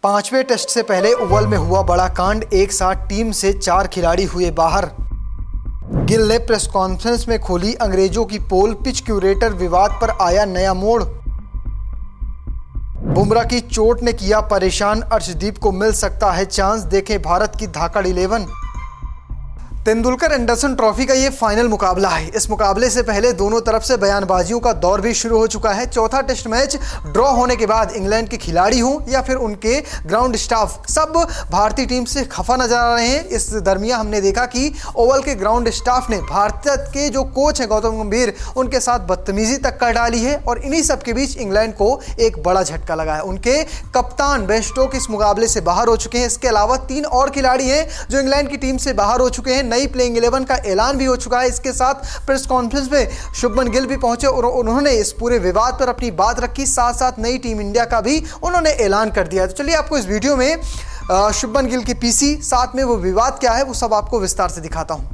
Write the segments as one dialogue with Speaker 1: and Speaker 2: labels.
Speaker 1: पांचवें टेस्ट से पहले ओवल में हुआ बड़ा कांड, एक साथ टीम से 4 खिलाड़ी हुए बाहर। गिल ने प्रेस कॉन्फ्रेंस में खोली अंग्रेजों की पोल, पिच क्यूरेटर विवाद पर आया नया मोड़। बुमराह की चोट ने किया परेशान, अर्शदीप को मिल सकता है चांस, देखें भारत की धाकड़ 11। तेंदुलकर एंडरसन ट्रॉफी का ये फाइनल मुकाबला है। इस मुकाबले से पहले दोनों तरफ से बयानबाजियों का दौर भी शुरू हो चुका है। चौथा टेस्ट मैच ड्रॉ होने के बाद इंग्लैंड के खिलाड़ी हों या फिर उनके ग्राउंड स्टाफ, सब भारतीय टीम से खफा नजर आ रहे हैं। इस दरमियान हमने देखा कि ओवल के ग्राउंड स्टाफ ने भारत के जो कोच हैं गौतम गंभीर, उनके साथ बदतमीजी तक कर डाली है और इन्हीं सब के बीच इंग्लैंड को एक बड़ा झटका लगा है। उनके कप्तान बेन स्टोक्स इस मुकाबले से बाहर हो चुके हैं। इसके अलावा 3 और खिलाड़ी हैं जो इंग्लैंड की टीम से बाहर हो चुके हैं। नई प्लेइंग 11 का ऐलान भी हो चुका है। इसके साथ प्रेस कॉन्फ्रेंस में शुभमन गिल भी पहुंचे और उन्होंने इस पूरे विवाद पर अपनी बात रखी। साथ साथ नई टीम इंडिया का भी उन्होंने ऐलान कर दिया। तो चलिए आपको इस वीडियो में शुभमन गिल की पीसी, साथ में वो विवाद क्या है, वो सब आपको विस्तार से दिखाता हूं।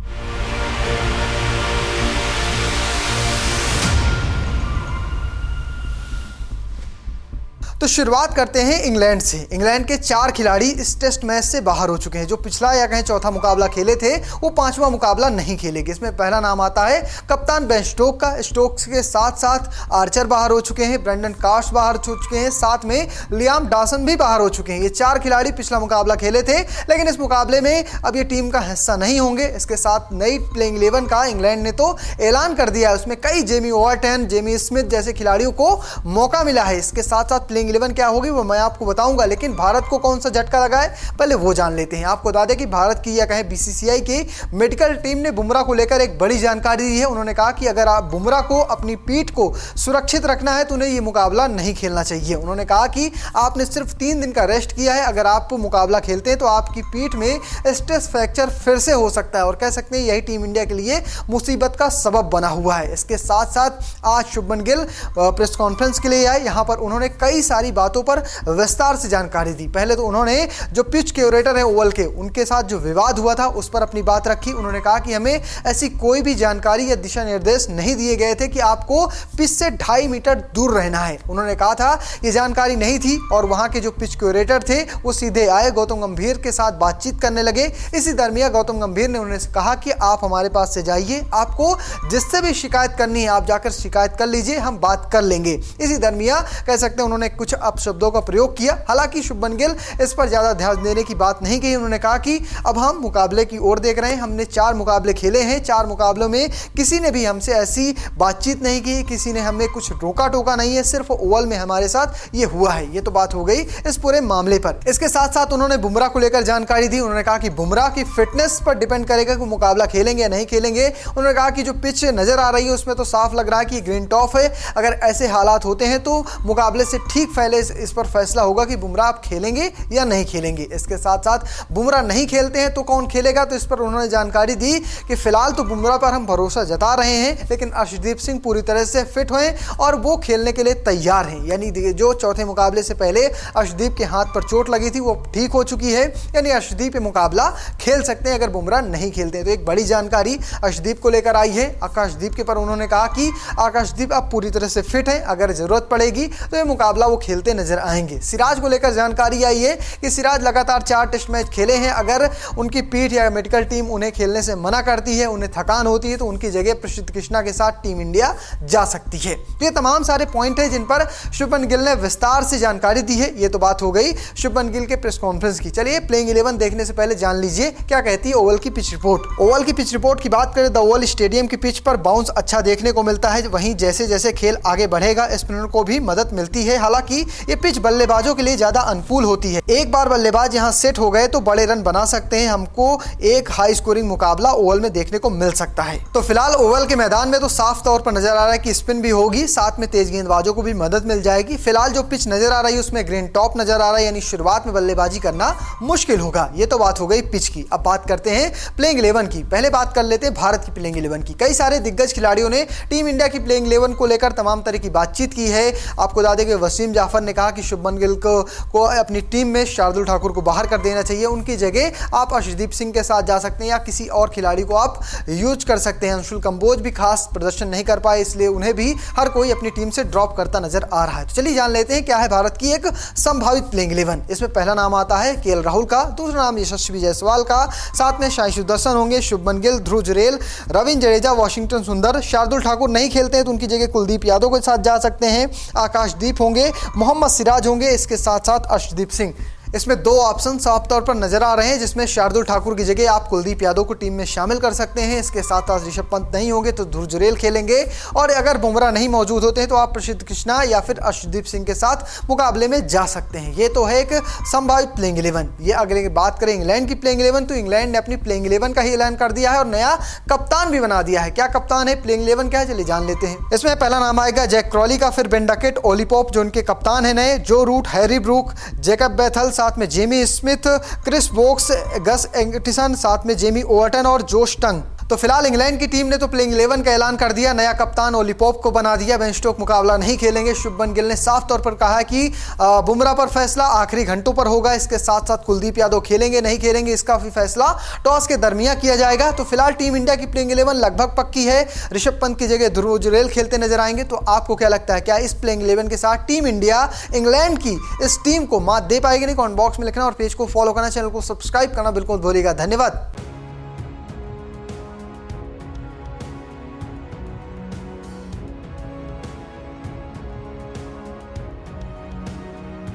Speaker 1: तो शुरुआत करते हैं इंग्लैंड से। इंग्लैंड के 4 खिलाड़ी इस टेस्ट मैच से बाहर हो चुके हैं। जो पिछला या कहें चौथा मुकाबला खेले थे, वो 5वां मुकाबला नहीं खेलेंगे। इसमें पहला नाम आता है कप्तान बेन स्टोक्स का। स्टोक्स के साथ साथ आर्चर बाहर हो चुके हैं, ब्रेंडन कार्स बाहर हो चुके हैं, साथ में लियाम डॉसन भी बाहर हो चुके हैं। ये 4 खिलाड़ी पिछला मुकाबला खेले थे, लेकिन इस मुकाबले में अब ये टीम का हिस्सा नहीं होंगे। इसके साथ नई प्लेइंग 11 का इंग्लैंड ने तो ऐलान कर दिया है। उसमें कई जेमी ओवरटन, जेमी स्मिथ जैसे खिलाड़ियों को मौका मिला है। इसके साथ साथ प्लेइंग 11 क्या होगी वो मैं आपको बताऊंगा, लेकिन भारत को कौन सा झटका लगा है पहले वो जान लेते हैं। आपको बता दें कि भारत की या कहें बीसीसीआई की मेडिकल टीम ने बुमराह को लेकर एक बड़ी जानकारी दी है। उन्होंने कहा कि अगर आप बुमराह को अपनी पीठ को सुरक्षित रखना है तो उन्हें ये मुकाबला नहीं खेलना चाहिए। उन्होंने कहा कि आपने सिर्फ 3 दिन का रेस्ट किया है, अगर आप मुकाबला खेलते हैं तो आपकी पीठ में स्ट्रेस फ्रैक्चर फिर से हो सकता है और कह सकते हैं यही टीम इंडिया के लिए मुसीबत का सबब बना हुआ है। इसके साथ साथ आज शुभमन गिल प्रेस कॉन्फ्रेंस के लिए आए। यहाँ पर उन्होंने कई सारी बातों पर विस्तार से जानकारी दी। पहले तो उन्होंने जो पिच क्यूरेटर है ओवल के, उनके साथ जो विवाद हुआ था उस पर अपनी बात रखी। उन्होंने कहा कि हमें ऐसी कोई भी जानकारी या दिशा निर्देश नहीं दिए गए थे कि आपको पिच से 2.5 मीटर दूर रहना है। उन्होंने कहा था ये जानकारी नहीं थी और वहां के जो पिच क्यूरेटर थे वो सीधे आए, गौतम गंभीर के साथ बातचीत करने लगे। इसी दरमियान गौतम गंभीर ने उन्हें कहा कि आप हमारे पास से जाइए, आपको जिससे भी शिकायत करनी है आप जाकर शिकायत कर लीजिए, हम बात कर लेंगे। इसी दरमियान कह सकते हैं उन्होंने कुछ अपशब्दों का प्रयोग किया। हालांकि शुभमन गिल इस पर ज्यादा ध्यान देने की बात नहीं कही। उन्होंने कहा कि अब हम मुकाबले की ओर देख रहे हैं। हमने 4 मुकाबले खेले हैं, 4 मुकाबलों में किसी ने भी हमसे ऐसी बातचीत नहीं की, किसी ने हमें कुछ रोका टोका नहीं है, सिर्फ ओवल में हमारे साथ ये हुआ है। ये तो बात हो गई इस पूरे मामले पर। इसके साथ साथ उन्होंने बुमराह को लेकर जानकारी दी। उन्होंने कहा कि बुमराह की फिटनेस पर डिपेंड करेगा कि मुकाबला खेलेंगे या नहीं खेलेंगे। उन्होंने कहा कि जो पिच नजर आ रही है उसमें तो साफ लग रहा है कि ग्रीन टॉप है। अगर ऐसे हालात होते हैं तो मुकाबले से ठीक पहले इस पर फैसला होगा कि बुमराह आप खेलेंगे या नहीं खेलेंगे। इसके साथ साथ बुमराह नहीं खेलते हैं तो कौन खेलेगा, तो इस पर उन्होंने जानकारी दी कि फिलहाल तो बुमराह पर हम भरोसा जता रहे हैं, लेकिन अर्शदीप सिंह पूरी तरह से फिट हुए और वो खेलने के लिए तैयार हैं। यानी जो चौथे मुकाबले से पहले अर्शदीप के हाथ पर चोट लगी थी वो ठीक हो चुकी है, यानी अर्शदीप ये मुकाबला खेल सकते हैं अगर बुमराह नहीं खेलते हैं। तो एक बड़ी जानकारी अर्शदीप को लेकर आई है। आकाशदीप के पर उन्होंने कहा कि आकाशदीप आप पूरी तरह से फिट हैं, अगर जरूरत पड़ेगी तो ये मुकाबला वो खेलते नजर आएंगे। सिराज को लेकर जानकारी आई है कि सिराज लगातार 4 टेस्ट मैच खेले हैं। अगर उनकी पीठ या मेडिकल टीम उन्हें खेलने से मना करती है, उन्हें थकान होती है, तो उनकी जगह प्रसिद्ध कृष्णा के साथ टीम इंडिया जा सकती है। तो ये तमाम सारे पॉइंट हैं जिन पर शुभमन गिल ने विस्तार से जानकारी दी है। ये तो बात हो गई शुभमन गिल के प्रेस कॉन्फ्रेंस की। चलिए प्लेइंग 11 देखने से पहले जान लीजिए क्या कहती है ओवल की पिच रिपोर्ट। ओवल की पिच रिपोर्ट की बात करें, द ओवल स्टेडियम की पिच पर बाउंस अच्छा देखने को मिलता है। वहीं जैसे जैसे खेल आगे बढ़ेगा स्पिनर को भी मदद मिलती है। हालांकि ये पिच बल्लेबाजों के लिए ज्यादा अनुकूल होती है। एक बार बल्लेबाज यहां सेट हो गए तो बड़े रन बना सकते हैं। हमको एक हाई स्कोरिंग मुकाबला ओवल में देखने को मिल सकता है। तो फिलहाल ओवल के मैदान में तो साफ तौर पर नजर आ रहा है कि स्पिन भी होगी, साथ में तेज गेंदबाजों को भी मदद मिल जाएगी। फिलहाल जो पिच नजर आ रही है उसमें ग्रीन टॉप नजर आ रहा है, यानी शुरुआत में बल्लेबाजी करना मुश्किल होगा। ये तो बात हो गई पिच की। अब बात करते हैं प्लेइंग 11 की। पहले बात कर लेते हैं भारत की प्लेइंग 11 की। कई सारे दिग्गज खिलाड़ियों ने टीम इंडिया की प्लेइंग 11 को लेकर तमाम तरह की बातचीत की है। आपको बता दें कि वसीम जाफर ने कहा कि शुभमन गिल को अपनी टीम में शार्दुल ठाकुर को बाहर कर देना चाहिए, उनकी जगह आप अर्शदीप सिंह के साथ जा सकते हैं या किसी और खिलाड़ी को आप यूज कर सकते हैं। अंशुल कंबोज भी खास प्रदर्शन नहीं कर पाए, इसलिए उन्हें भी हर कोई अपनी टीम से ड्रॉप करता नजर आ रहा है। तो चलिए जान लेते हैं क्या है भारत की एक संभावित प्लेइंग 11। इसमें पहला नाम आता है केएल राहुल का, दूसरा नाम यशस्वी जायसवाल का, साथ में साई सुदर्शन होंगे, शुभमन गिल, ध्रुव जुरेल, रविंद्र जडेजा, वाशिंगटन सुंदर। शार्दुल ठाकुर नहीं खेलते हैं तो उनकी जगह कुलदीप यादव के साथ जा सकते हैं, आकाशदीप होंगे, मोहम्मद सिराज होंगे, इसके साथ साथ अर्शदीप सिंह। इसमें दो ऑप्शन साफ तौर पर नजर आ रहे हैं, जिसमें शार्दुल ठाकुर की जगह आप कुलदीप यादव को टीम में शामिल कर सकते हैं। इसके साथ साथ ऋषभ पंत नहीं होंगे तो ध्रुव जुरेल खेलेंगे, और अगर बुमराह नहीं मौजूद होते हैं तो आप प्रसिद्ध कृष्णा या फिर अर्शदीप सिंह के साथ मुकाबले में जा सकते हैं। ये तो है एक संभावित प्लेइंग 11। ये अगले की बात करें इंग्लैंड की प्लेइंग 11, तो इंग्लैंड ने अपनी प्लेइंग 11 का ही ऐलान कर दिया है और नया कप्तान भी बना दिया है। क्या कप्तान है, प्लेइंग 11 क्या है, चलिए जान लेते हैं। इसमें पहला नाम आएगा जैक क्रॉली का, फिर बेन डकेट, ओली पॉप जो उनके कप्तान है नए, Joe Root, Harry Brook, Jacob Bethell, साथ में Jamie Smith, Chris Woakes, Gus Atkinson, साथ में जेमी ओवरटन और जोश टंग। तो फिलहाल इंग्लैंड की टीम ने तो प्लेइंग 11 का ऐलान कर दिया, नया कप्तान ओली पॉप को बना दिया, बेन स्टोक मुकाबला नहीं खेलेंगे। शुभमन गिल ने साफ तौर पर कहा कि बुमराह पर फैसला आखिरी घंटों पर होगा। इसके साथ साथ कुलदीप यादव खेलेंगे नहीं खेलेंगे इसका भी फैसला टॉस के दरमियान किया जाएगा। तो फिलहाल टीम इंडिया की प्लेइंग 11 लगभग पक्की है। ऋषभ पंत की जगह ध्रुव जुरेल खेलते नजर आएंगे। तो आपको क्या लगता है, क्या इस प्लेइंग 11 के साथ टीम इंडिया इंग्लैंड की इस टीम को मात दे पाएगी? नहीं, कमेंट बॉक्स में लिखना और पेज को फॉलो करना, चैनल को सब्सक्राइब करना बिल्कुल भूलिएगा। धन्यवाद।